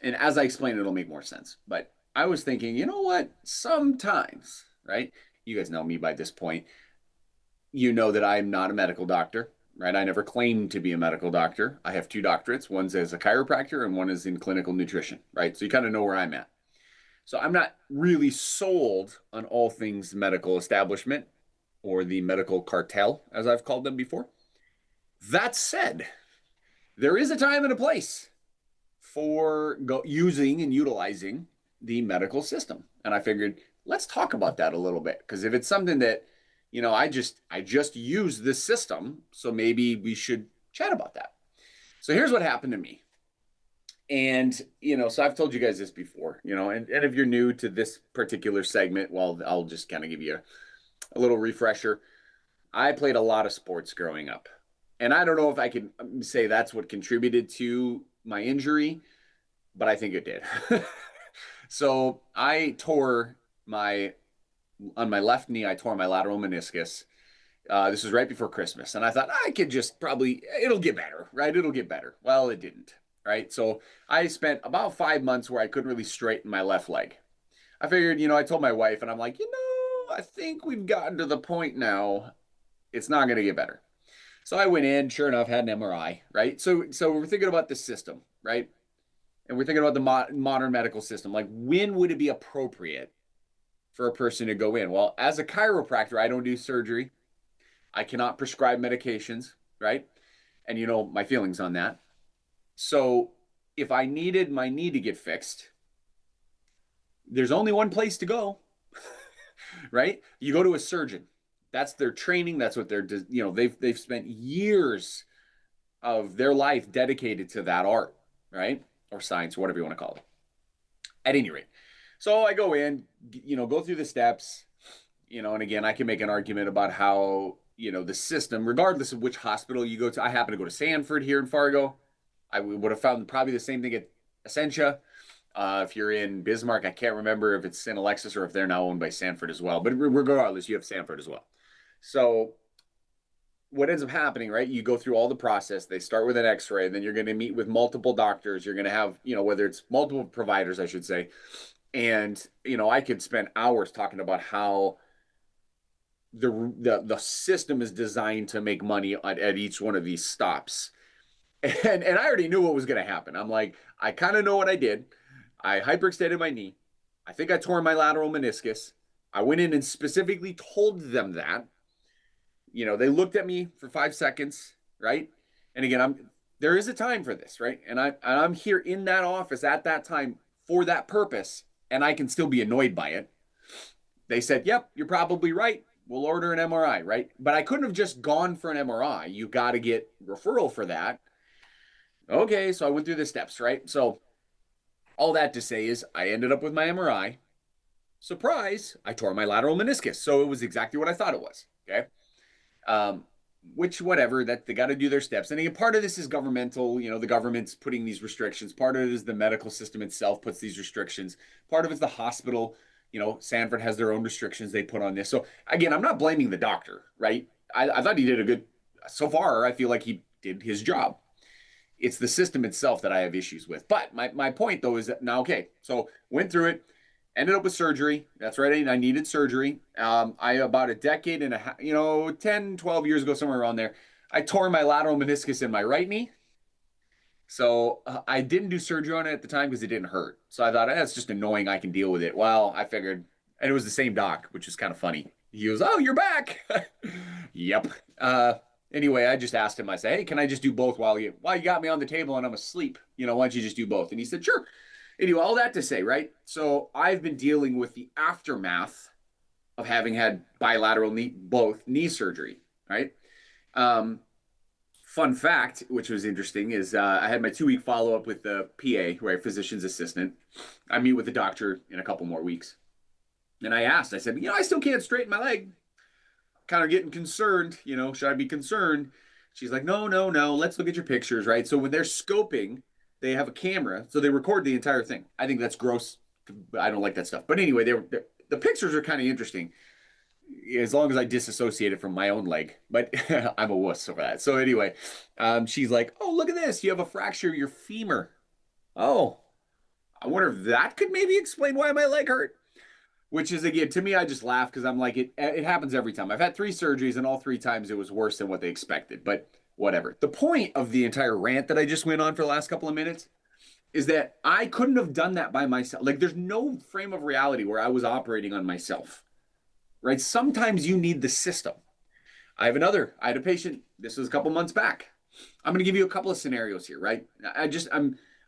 and as I explain it, it'll make more sense. But I was thinking, you know what? Sometimes, right? You guys know me by this point. You know that I'm not a medical doctor, right? I never claimed to be a medical doctor. I have 2 doctorates. One's as a chiropractor and one is in clinical nutrition, right? So you kind of know where I'm at. So I'm not really sold on all things medical establishment or the medical cartel, as I've called them before. That said, there is a time and a place for using and utilizing the medical system. And I figured, let's talk about that a little bit. Because if it's something that, you know, I just use this system, so maybe we should chat about that. So here's what happened to me. And, you know, so I've told you guys this before, you know, and if you're new to this particular segment, well, I'll just kind of give you a little refresher. I played a lot of sports growing up. And I don't know if I can say that's what contributed to my injury, but I think it did. So I tore on my left knee, I tore my lateral meniscus. This was right before Christmas. And I thought I could just it'll get better, right? It'll get better. Well, it didn't, right? So I spent about 5 months where I couldn't really straighten my left leg. I figured, you know, I told my wife and I'm like, you know, I think we've gotten to the point now. It's not going to get better. So I went in, sure enough, had an MRI, right? So we're thinking about the system, right? And we're thinking about the modern medical system. Like, when would it be appropriate for a person to go in? Well, as a chiropractor, I don't do surgery. I cannot prescribe medications, right? And you know my feelings on that. So if I needed my knee to get fixed, there's only one place to go, right? You go to a surgeon. That's their training. That's what they're, you know, they've spent years of their life dedicated to that art, right? Or science, or whatever you want to call it. At any rate. So I go in, you know, go through the steps, you know, and again, I can make an argument about how, you know, the system, regardless of which hospital you go to. I happen to go to Sanford here in Fargo. I would have found probably the same thing at Essentia. If you're in Bismarck, I can't remember if it's St. Alexis or if they're now owned by Sanford as well. But regardless, you have Sanford as well. So what ends up happening, right? You go through all the process. They start with an x-ray, then you're going to meet with multiple doctors. You're going to have, you know, whether it's multiple providers, I should say. And, you know, I could spend hours talking about how the system is designed to make money at each one of these stops. And I already knew what was going to happen. I'm like, I kind of know what I did. I hyperextended my knee. I think I tore my lateral meniscus. I went in and specifically told them that. You know, they looked at me for 5 seconds, right? And again, there is a time for this, right? And I'm here in that office at that time for that purpose, and I can still be annoyed by it. They said, yep, you're probably right. We'll order an MRI, right? But I couldn't have just gone for an MRI. You got to get referral for that. Okay, so I went through the steps, right? So all that to say is I ended up with my MRI. Surprise, I tore my lateral meniscus. So it was exactly what I thought it was, okay? Which, whatever, that they got to do their steps. And again, part of this is governmental, you know, the government's putting these restrictions. Part of it is the medical system itself puts these restrictions. Part of it's the hospital, you know, Sanford has their own restrictions they put on this. So again, I'm not blaming the doctor, right? I thought he did so far, I feel like he did his job. It's the system itself that I have issues with. But my point though is that now, okay, so went through it, ended up with surgery. That's right. I needed surgery. I about a decade and a half, 10, 12 years ago, somewhere around there, I tore my lateral meniscus in my right knee. So I didn't do surgery on it at the time because it didn't hurt. So I thought, that's just annoying. I can deal with it. Well, I figured, and it was the same doc, which is kind of funny. He goes, oh, you're back. Yep. Anyway, I just asked him, I said, hey, can I just do both while you got me on the table and I'm asleep? Why don't you just do both? And he said, sure. Anyway, all that to say, right? So I've been dealing with the aftermath of having had bilateral knee surgery, right? Fun fact, which was interesting, is I had my 2-week follow-up with the PA, who are physician's assistant. I meet with the doctor in a couple more weeks. And I asked, I said, I still can't straighten my leg. kind of getting concerned, should I be concerned? She's like, no, no, no, let's look at your pictures, right? So when they're scoping, they have a camera, so they record the entire thing. I think that's gross. I don't like that stuff. But anyway, the pictures are kind of interesting, as long as I disassociate it from my own leg. But I'm a wuss over that. So anyway, she's like, oh, look at this. You have a fracture of your femur. Oh, I wonder if that could maybe explain why my leg hurt. Which is, again, to me, I just laugh because I'm like, it happens every time. I've had 3 surgeries, and all 3 times it was worse than what they expected. But whatever. The point of the entire rant that I just went on for the last couple of minutes is that I couldn't have done that by myself. Like, there's no frame of reality where I was operating on myself, right? Sometimes you need the system. I had a patient, this was a couple months back. I'm going to give you a couple of scenarios here, right? I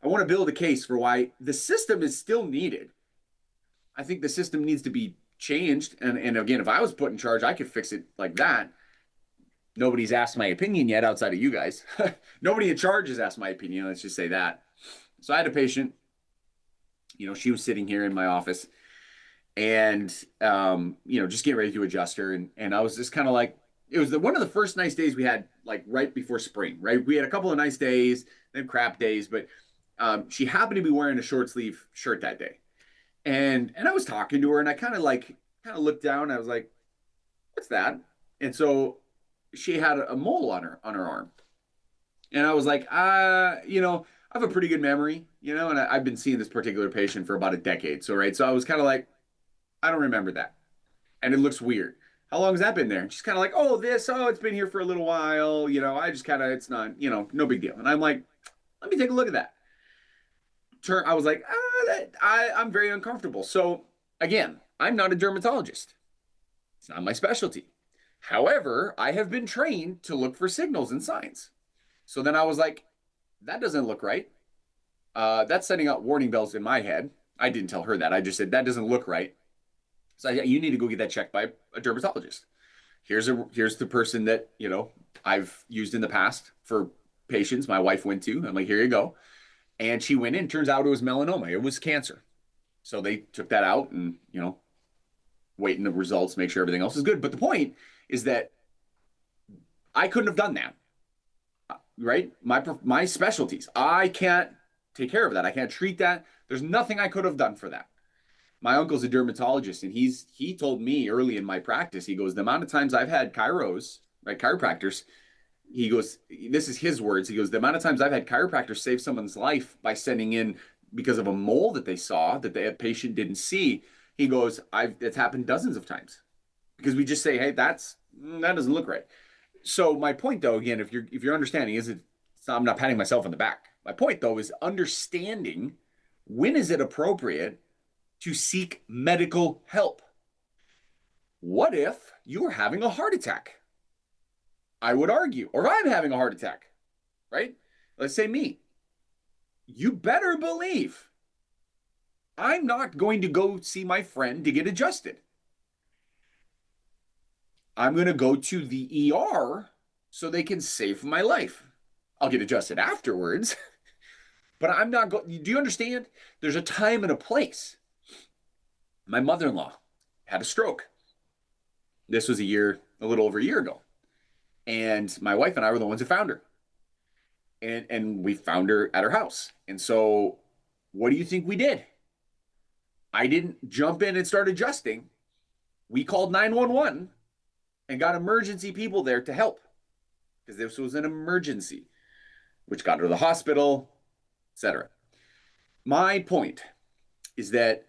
want to build a case for why the system is still needed. I think the system needs to be changed. And again, if I was put in charge, I could fix it like that. Nobody's asked my opinion yet outside of you guys. Nobody in charge has asked my opinion. Let's just say that. So I had a patient, she was sitting here in my office and, just getting ready to adjust her. And I was just kind of like, it was one of the first nice days we had, like right before spring, right? We had a couple of nice days, then crap days, but she happened to be wearing a short sleeve shirt that day. And I was talking to her and I kind of looked down. I was like, what's that? And so she had a mole on her arm. And I was like, I have a pretty good memory, and I've been seeing this particular patient for about a decade. So I was kind of like, I don't remember that. And it looks weird. How long has that been there? And she's kind of like, it's been here for a little while. I just it's not, no big deal. And I'm like, let me take a look at that. I was like, I'm very uncomfortable. So again, I'm not a dermatologist. It's not my specialty. However, I have been trained to look for signals and signs. So then I was like, that doesn't look right. That's setting out warning bells in my head. I didn't tell her that. I just said, that doesn't look right. So you need to go get that checked by a dermatologist. Here's the person that, I've used in the past for patients my wife went to. I'm like, here you go. And she went in. Turns out it was melanoma. It was cancer. So they took that out and, waiting the results, make sure everything else is good. But the point is that I couldn't have done that, right? My specialties, I can't take care of that. I can't treat that. There's nothing I could have done for that. My uncle's a dermatologist, and he told me early in my practice, he goes, the amount of times I've had chiropractors, he goes, this is his words. He goes, the amount of times I've had chiropractors save someone's life by sending in because of a mole that they saw that the patient didn't see. He goes, it's happened dozens of times because we just say, hey, that doesn't look right. So my point though, again, if you're understanding I'm not patting myself on the back. My point though is understanding when is it appropriate to seek medical help. What if you are having a heart attack? I would argue, or if I'm having a heart attack, right? Let's say me. You better believe I'm not going to go see my friend to get adjusted. I'm going to go to the ER so they can save my life. I'll get adjusted afterwards, but I'm not going. Do you understand? There's a time and a place. My mother-in-law had a stroke. This was a little over a year ago. And my wife and I were the ones who found her. And we found her at her house. And so what do you think we did? I didn't jump in and start adjusting. We called 911 and got emergency people there to help because this was an emergency, which got her to the hospital, etc. My point is that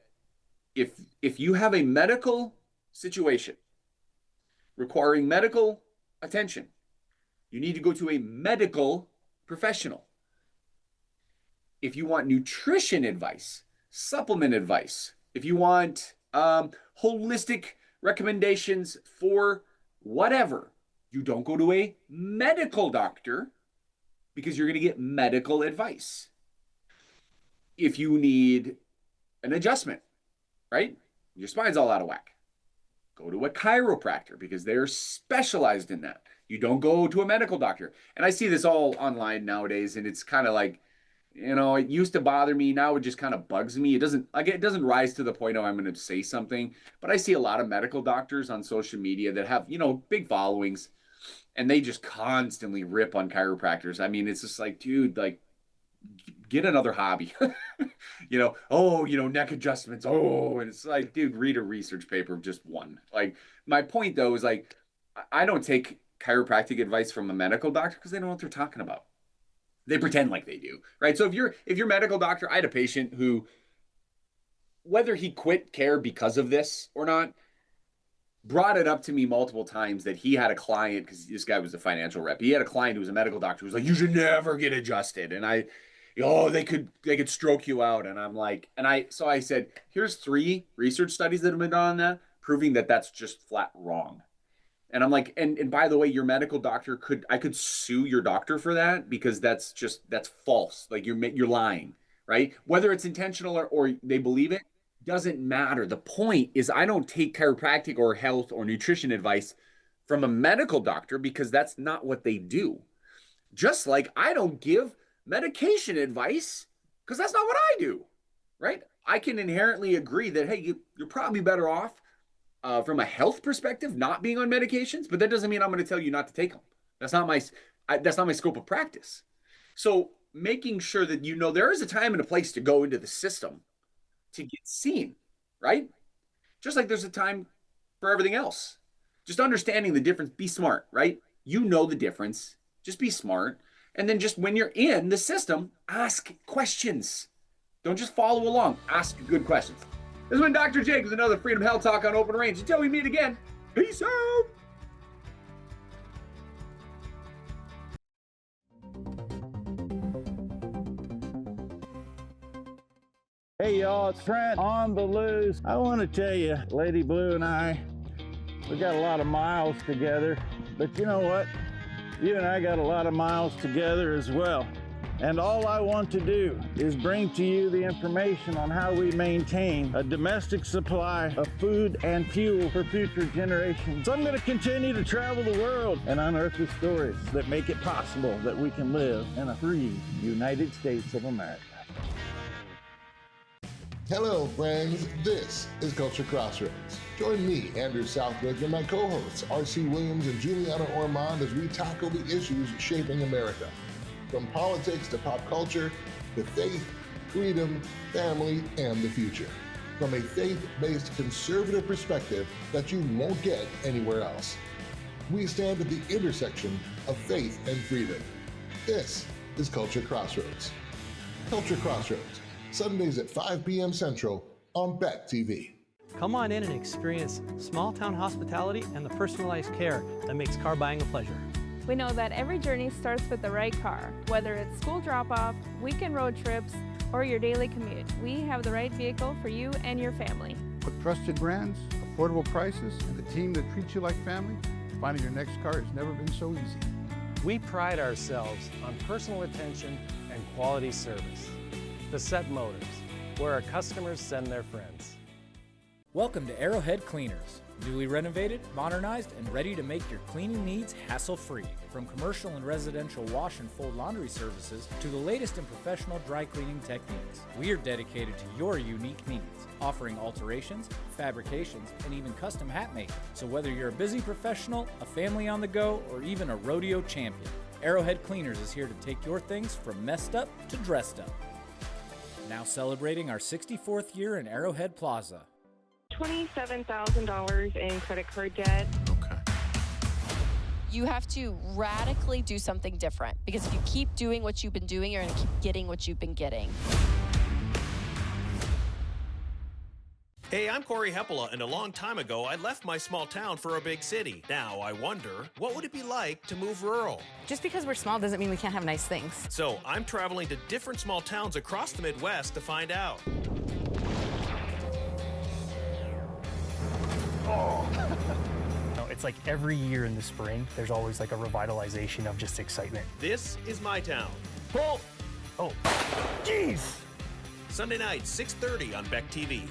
if you have a medical situation requiring medical attention, you need to go to a medical professional. If you want nutrition advice, supplement advice, if you want holistic recommendations for whatever, you don't go to a medical doctor because you're going to get medical advice. If you need an adjustment, right? Your spine's all out of whack. Go to a chiropractor because they're specialized in that. You don't go to a medical doctor. And I see this all online nowadays, and it's kind of like, You know, it used to bother me. Now it just kind of bugs me. It doesn't rise to the point of I'm going to say something. But I see a lot of medical doctors on social media that have, you know, big followings, and they just constantly rip on chiropractors. I mean, it's just like, dude, like, get another hobby. You know, oh, you know, neck adjustments. Oh, and it's like, dude, read a research paper of just one. Like, my point though is like, I don't take chiropractic advice from a medical doctor because they don't know what they're talking about. They pretend like they do, right? So if you're a medical doctor, I had a patient who, whether he quit care because of this or not, brought it up to me multiple times that he had a client, because this guy was a financial rep. He had a client who was a medical doctor who was like, you should never get adjusted. And they could stroke you out. And I'm like, so I said, here's 3 research studies that have been done on that, proving that that's just flat wrong. And I'm like, and by the way, your medical doctor I could sue your doctor for that, because that's false. Like you're lying, right? Whether it's intentional or they believe it, doesn't matter. The point is, I don't take chiropractic or health or nutrition advice from a medical doctor because that's not what they do. Just like I don't give medication advice because that's not what I do, right? I can inherently agree that, hey, you're probably better off from a health perspective not being on medications, but that doesn't mean I'm going to tell you not to take them. That's not my scope of practice. So making sure that you know there is a time and a place to go into the system to get seen, right? Just like there's a time for everything else. Just understanding the difference, be smart, right? You know the difference, just be smart. And then just when you're in the system, ask questions. Don't just follow along, ask good questions. This has been Dr. Jake with another Freedom Health Talk on Open Range. Until we meet again, peace out. Hey y'all, it's Trent on the loose. I want to tell you, Lady Blue and I, we got a lot of miles together, but you know what? You and I got a lot of miles together as well. And all I want to do is bring to you the information on how we maintain a domestic supply of food and fuel for future generations. So I'm going to continue to travel the world and unearth the stories that make it possible that we can live in a free United States of America. Hello, friends. This is Culture Crossroads. Join me, Andrew Southbridge, and my co-hosts, R.C. Williams and Juliana Ormond, as we tackle the issues shaping America. From politics to pop culture, to faith, freedom, family, and the future. From a faith-based conservative perspective that you won't get anywhere else. We stand at the intersection of faith and freedom. This is Culture Crossroads. Culture Crossroads, Sundays at 5 p.m. Central on Beck TV. Come on in and experience small town hospitality and the personalized care that makes car buying a pleasure. We know that every journey starts with the right car. Whether it's school drop-off, weekend road trips, or your daily commute, we have the right vehicle for you and your family. With trusted brands, affordable prices, and a team that treats you like family, finding your next car has never been so easy. We pride ourselves on personal attention and quality service. Facet Motors, where our customers send their friends. Welcome to Arrowhead Cleaners. Newly renovated, modernized, and ready to make your cleaning needs hassle-free. From commercial and residential wash and fold laundry services to the latest in professional dry cleaning techniques, we are dedicated to your unique needs, offering alterations, fabrications, and even custom hat making. So whether you're a busy professional, a family on the go, or even a rodeo champion, Arrowhead Cleaners is here to take your things from messed up to dressed up. Now celebrating our 64th year in Arrowhead Plaza. $27,000 in credit card debt. You have to radically do something different, because if you keep doing what you've been doing, you're going to keep getting what you've been getting. Hey, I'm Corey Heppola, and a long time ago, I left my small town for a big city. Now, I wonder, what would it be like to move rural? Just because we're small doesn't mean we can't have nice things. So, I'm traveling to different small towns across the Midwest to find out. It's like every year in the spring, there's always like a revitalization of just excitement. This is my town. Oh, jeez! Sunday night, 6:30 on Beck TV.